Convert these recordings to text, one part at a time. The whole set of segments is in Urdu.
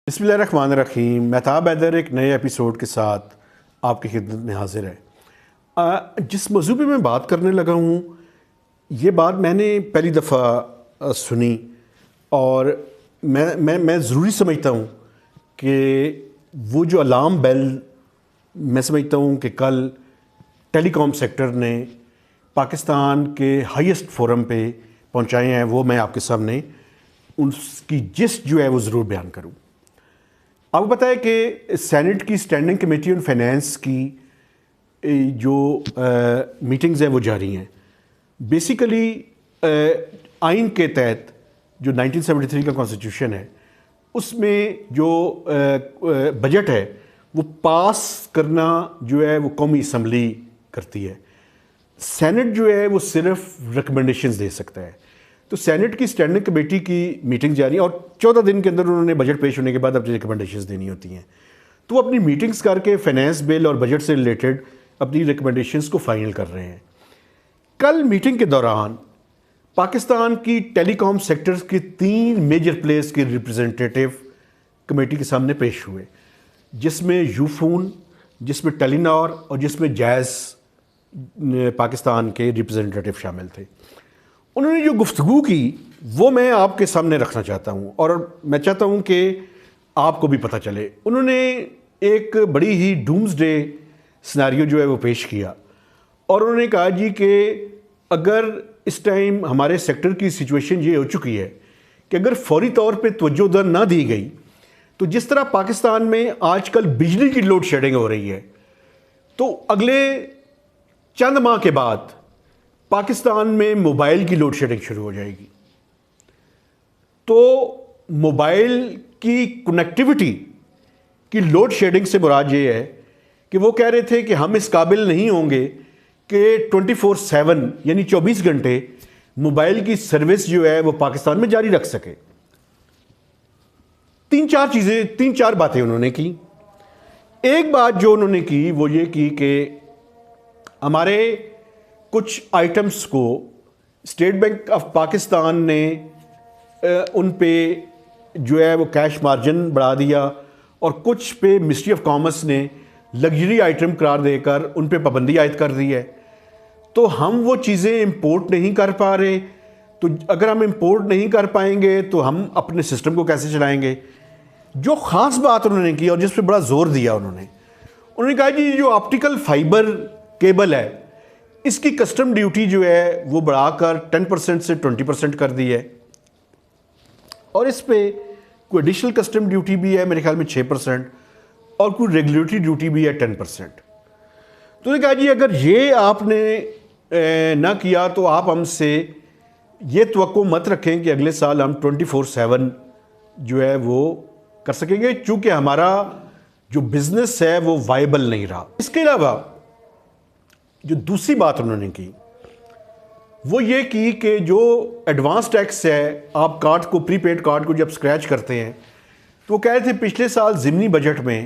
بسم اللہ الرحمن الرحیم۔ مہتاب حیدر ایک نئے ایپیسوڈ کے ساتھ آپ کی خدمت میں حاضر ہے۔ جس موضوع پہ میں بات کرنے لگا ہوں، یہ بات میں نے پہلی دفعہ سنی اور میں ضروری سمجھتا ہوں کہ وہ جو الارم بیل میں سمجھتا ہوں کہ کل ٹیلی کام سیکٹر نے پاکستان کے ہائیسٹ فورم پہ پہنچائے ہیں، وہ میں آپ کے سامنے اس کی جسٹ جو ہے وہ ضرور بیان کروں۔ آپ کو پتہ ہے کہ سینٹ کی اسٹینڈنگ کمیٹی آن فائنینس کی جو میٹنگز ہیں وہ جاری ہیں۔ بیسیکلی آئین کے تحت جو 1973 کا کانسٹیٹیوشن ہے، اس میں جو بجٹ ہے وہ پاس کرنا جو ہے وہ قومی اسمبلی کرتی ہے۔ سینٹ جو ہے وہ صرف ریکمنڈیشنز دے سکتا ہے۔ تو سینٹ کی اسٹینڈنگ کمیٹی کی میٹنگ جاری ہے اور 14 دن کے اندر انہوں نے بجٹ پیش ہونے کے بعد اپنی ریکمنڈیشنز دینی ہوتی ہیں۔ تو وہ اپنی میٹنگز کر کے فائنینس بل اور بجٹ سے ریلیٹڈ اپنی ریکمنڈیشنز کو فائنل کر رہے ہیں۔ کل میٹنگ کے دوران پاکستان کی ٹیلی کام سیکٹرز کے 3 میجر پلیئرز کے ریپرزنٹیٹیو کمیٹی کے سامنے پیش ہوئے، جس میں یوفون، جس میں ٹیلی نار اور جس میں جیز پاکستان کے ریپرزنٹیٹیو شامل تھے۔ انہوں نے جو گفتگو کی وہ میں آپ کے سامنے رکھنا چاہتا ہوں اور میں چاہتا ہوں کہ آپ کو بھی پتہ چلے۔ انہوں نے ایک بڑی ہی ڈومز ڈے سیناریو جو ہے وہ پیش کیا اور انہوں نے کہا جی کہ اگر اس ٹائم ہمارے سیکٹر کی سچویشن یہ ہو چکی ہے کہ اگر فوری طور پہ توجہ نہ دی گئی تو جس طرح پاکستان میں آج کل بجلی کی لوڈ شیڈنگ ہو رہی ہے، تو اگلے چند ماہ کے بعد پاکستان میں موبائل کی لوڈ شیڈنگ شروع ہو جائے گی۔ تو موبائل کی کنیکٹیوٹی کی لوڈ شیڈنگ سے مراد یہ ہے کہ وہ کہہ رہے تھے کہ ہم اس قابل نہیں ہوں گے کہ 24/7 یعنی 24 گھنٹے موبائل کی سروس جو ہے وہ پاکستان میں جاری رکھ سکے۔ 3-4 باتیں انہوں نے کی۔ ایک بات جو انہوں نے کی وہ یہ کی کہ ہمارے کچھ آئٹمس کو اسٹیٹ بینک آف پاکستان نے ان پہ جو ہے وہ کیش مارجن بڑھا دیا اور کچھ پہ منسٹری آف کامرس نے لگژری آئٹم قرار دے کر ان پہ پابندی عائد کر دی ہے۔ تو ہم وہ چیزیں امپورٹ نہیں کر پا رہے، تو اگر ہم امپورٹ نہیں کر پائیں گے تو ہم اپنے سسٹم کو کیسے چلائیں گے۔ جو خاص بات انہوں نے کی اور جس پہ بڑا زور دیا انہوں نے کہا جی جو آپٹیکل فائبر کیبل ہے اس کی کسٹم ڈیوٹی جو ہے وہ بڑھا کر 10% سے 20% کر دی ہے اور اس پہ کوئی ایڈیشنل کسٹم ڈیوٹی بھی ہے میرے خیال میں 6% اور کوئی ریگولیٹری ڈیوٹی بھی ہے 10%۔ تو نے کہا جی اگر یہ آپ نے نہ کیا تو آپ ہم سے یہ توقع مت رکھیں کہ اگلے سال ہم 24/7 جو ہے وہ کر سکیں گے، چونکہ ہمارا جو بزنس ہے وہ وائبل نہیں رہا۔ اس کے علاوہ جو دوسری بات انہوں نے کی وہ یہ کی کہ جو ایڈوانس ٹیکس ہے، آپ کارڈ کو پری پیڈ کارڈ کو جب سکریچ کرتے ہیں تو وہ کہہ رہے تھے پچھلے سال ضمنی بجٹ میں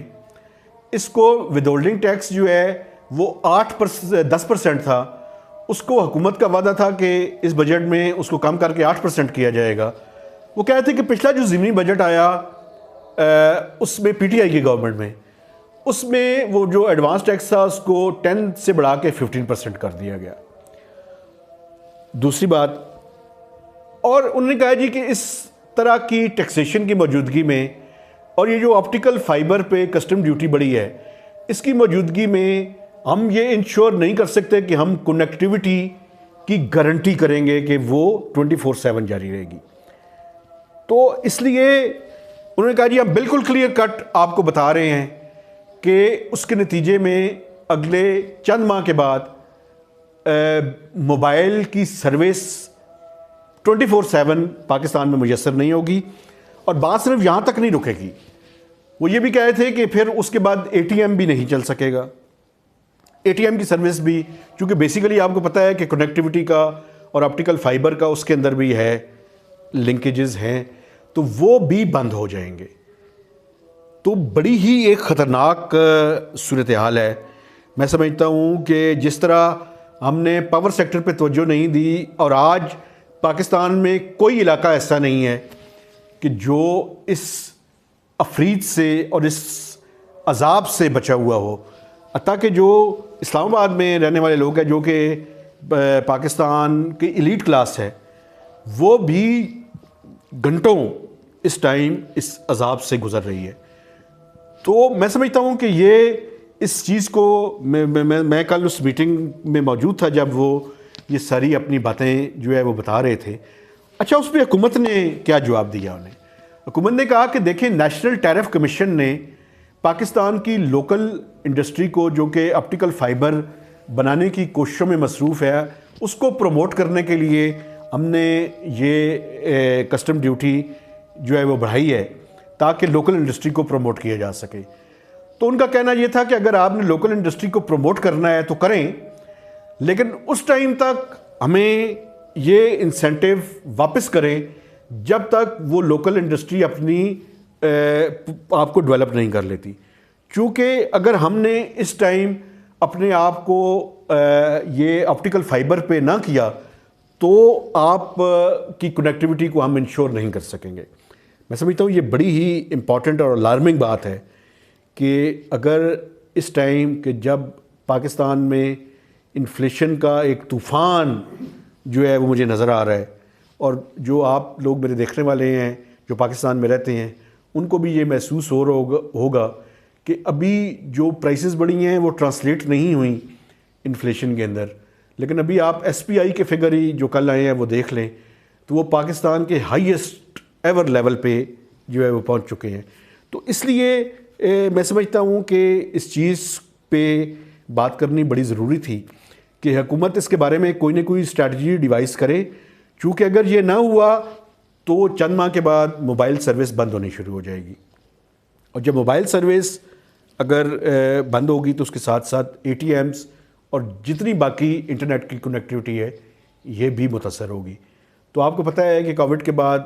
اس کو ود ہولڈنگ ٹیکس جو ہے وہ 10% تھا، اس کو حکومت کا وعدہ تھا کہ اس بجٹ میں اس کو کم کر کے 8% کیا جائے گا۔ وہ کہہ رہے تھے کہ پچھلا جو ضمنی بجٹ آیا اس میں پی ٹی آئی کی گورنمنٹ میں، اس میں وہ جو ایڈوانس ٹیکس تھا اس کو 10 سے بڑھا کے 15% کر دیا گیا۔ دوسری بات، اور انہوں نے کہا جی کہ اس طرح کی ٹیکسیشن کی موجودگی میں اور یہ جو آپٹیکل فائبر پہ کسٹم ڈیوٹی بڑھی ہے اس کی موجودگی میں ہم یہ انشور نہیں کر سکتے کہ ہم کنیکٹیوٹی کی گارنٹی کریں گے کہ وہ 24/7 جاری رہے گی۔ تو اس لیے انہوں نے کہا جی ہم بالکل کلیئر کٹ آپ کو بتا رہے ہیں کہ اس کے نتیجے میں اگلے چند ماہ کے بعد موبائل کی سروس 24/7 پاکستان میں میسر نہیں ہوگی۔ اور بات صرف یہاں تک نہیں رکے گی، وہ یہ بھی کہے تھے کہ پھر اس کے بعد اے ٹی ایم بھی نہیں چل سکے گا۔ اے ٹی ایم کی سروس بھی، چونکہ بیسیکلی آپ کو پتہ ہے کہ کنیکٹیوٹی کا اور آپٹیکل فائبر کا اس کے اندر بھی ہے، لنکیجز ہیں، تو وہ بھی بند ہو جائیں گے۔ تو بڑی ہی ایک خطرناک صورتحال ہے۔ میں سمجھتا ہوں کہ جس طرح ہم نے پاور سیکٹر پہ توجہ نہیں دی اور آج پاکستان میں کوئی علاقہ ایسا نہیں ہے کہ جو اس افرید سے اور اس عذاب سے بچا ہوا ہو. حتیٰ کہ جو اسلام آباد میں رہنے والے لوگ ہیں جو کہ پاکستان کی ایلیٹ کلاس ہے وہ بھی گھنٹوں اس ٹائم اس عذاب سے گزر رہی ہے. تو میں سمجھتا ہوں کہ یہ اس چیز کو میں کل اس میٹنگ میں موجود تھا جب وہ یہ ساری اپنی باتیں جو ہے وہ بتا رہے تھے. اچھا اس پہ حکومت نے کیا جواب دیا؟ انہیں حکومت نے کہا کہ دیکھیں نیشنل ٹیرف کمیشن نے پاکستان کی لوکل انڈسٹری کو جو کہ آپٹیکل فائبر بنانے کی کوششوں میں مصروف ہے اس کو پروموٹ کرنے کے لیے ہم نے یہ کسٹم ڈیوٹی جو ہے وہ بڑھائی ہے تاکہ لوکل انڈسٹری کو پروموٹ کیا جا سکے. تو ان کا کہنا یہ تھا کہ اگر آپ نے لوکل انڈسٹری کو پروموٹ کرنا ہے تو کریں، لیکن اس ٹائم تک ہمیں یہ انسینٹیو واپس کریں جب تک وہ لوکل انڈسٹری اپنی آپ کو ڈیولپ نہیں کر لیتی. چونکہ اگر ہم نے اس ٹائم اپنے آپ کو یہ آپٹیکل فائبر پہ نہ کیا تو آپ کی کنیکٹیوٹی کو ہم انشور نہیں کر سکیں گے. میں سمجھتا ہوں یہ بڑی ہی امپورٹنٹ اور الارمنگ بات ہے کہ اگر اس ٹائم کہ جب پاکستان میں انفلیشن کا ایک طوفان جو ہے وہ مجھے نظر آ رہا ہے، اور جو آپ لوگ میرے دیکھنے والے ہیں جو پاکستان میں رہتے ہیں ان کو بھی یہ محسوس ہو رہا ہوگا کہ ابھی جو پرائسز بڑھی ہیں وہ ٹرانسلیٹ نہیں ہوئیں انفلیشن کے اندر. لیکن ابھی آپ ایس پی آئی کے فگر ہی جو کل آئے ہیں وہ دیکھ لیں تو وہ پاکستان کے ہائیسٹ ایور لیول پہ جو ہے وہ پہنچ چکے ہیں. تو اس لیے میں سمجھتا ہوں کہ اس چیز پہ بات کرنی بڑی ضروری تھی کہ حکومت اس کے بارے میں کوئی نہ کوئی اسٹریٹجی ڈیوائز کرے. چونکہ اگر یہ نہ ہوا تو چند ماہ کے بعد موبائل سروس بند ہونی شروع ہو جائے گی، اور جب موبائل سروس اگر بند ہوگی تو اس کے ساتھ ساتھ اے ٹی ایمز اور جتنی باقی انٹرنیٹ کی کنیکٹیوٹی ہے یہ بھی متاثر ہوگی. تو آپ کو پتہ ہے کہ کووڈ کے بعد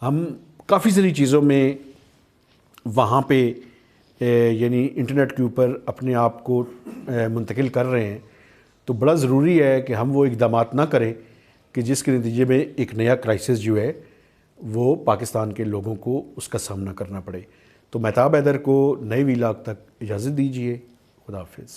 ہم کافی ساری چیزوں میں وہاں پہ یعنی انٹرنیٹ کے اوپر اپنے آپ کو منتقل کر رہے ہیں. تو بڑا ضروری ہے کہ ہم وہ اقدامات نہ کریں کہ جس کے نتیجے میں ایک نیا کرائسس جو ہے وہ پاکستان کے لوگوں کو اس کا سامنا کرنا پڑے. تو مہتاب حیدر کو نئے ویلاگ تک اجازت دیجیے. خدا حافظ.